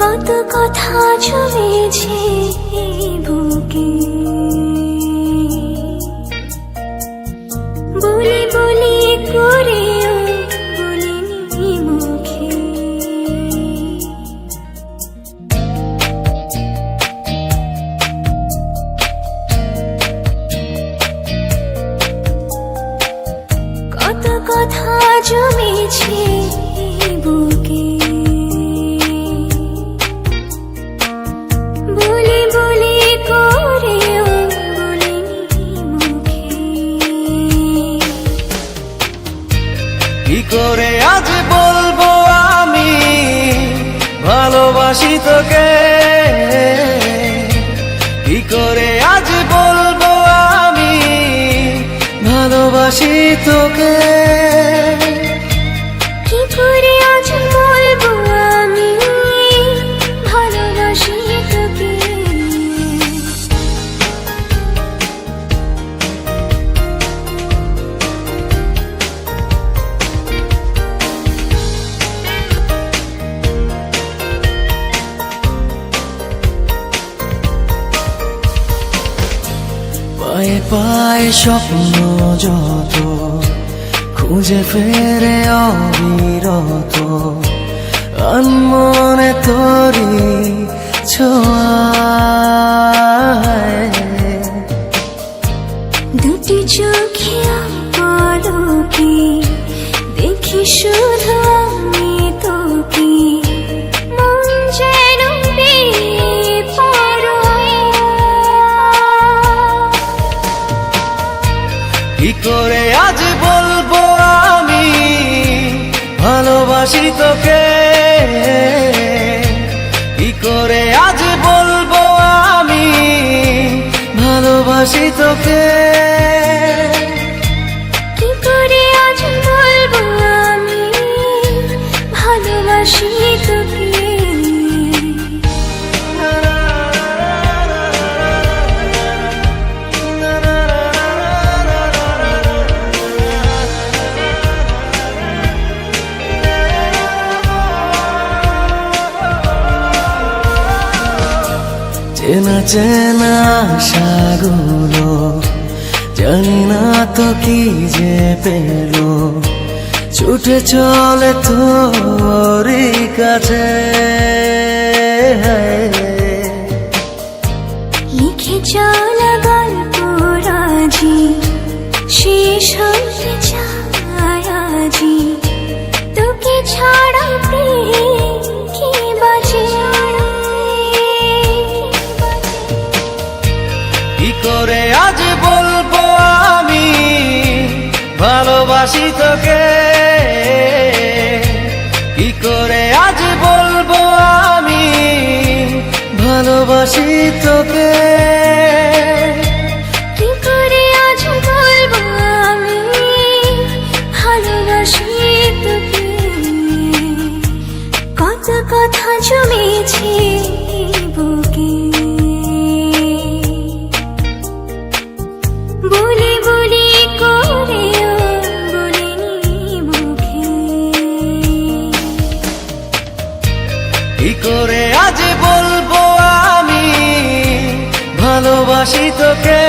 কত কথা জমেছে এই বুকে, বলি বলি করেও বলিনি মুখে। কত কথা জমেছে এই বুকে, বলি বলি করেও বলিনি মুখে। কি করে আজ বলবো আমি ভালোবাসি তোকে, কি করে আজ বলবো আমি ভালোবাসি তোকে। কি করে আজ বলবো আমি ভালোবাসি তোকে। পায়ে পায়ে স্বপ্ন যত খুঁজে ফেরে অবিরত, আনমনে তোরি ছোঁয়ায়। দুটি চোখে পলকে দেখি শুধু আমি তোকে, মন যেন বেপরোয়া। কি করে আজ বলবো আমি ভালোবাসি তোকে, কি করে আজ বলবো আমি ভালোবাসি তোকে। কি করে আজ বলবো আমি ভালোবাসি তোকে। চেনা চেনা আশাগুলো জানি না তো কি যে পেলো, ছুটে চলে তোরই কাছে। লিখে চলা গল্প রাজি শেষ হতে চায় আজি, তোকে ছাড়া প্রেম কি বাজে। কি করে আজ বলবো আমি ভালোবাসি তোকে, কি করে আজ বলবো আমি ভালোবাসি তোকে। কি করে আজ বলবো আমি ভালোবাসি তোকে। কত কথা জমেছে এই বুকে, বলি বলি করেও বলিনি মুখে। কি করে আজ বলবো আমি ভালোবাসি তোকে।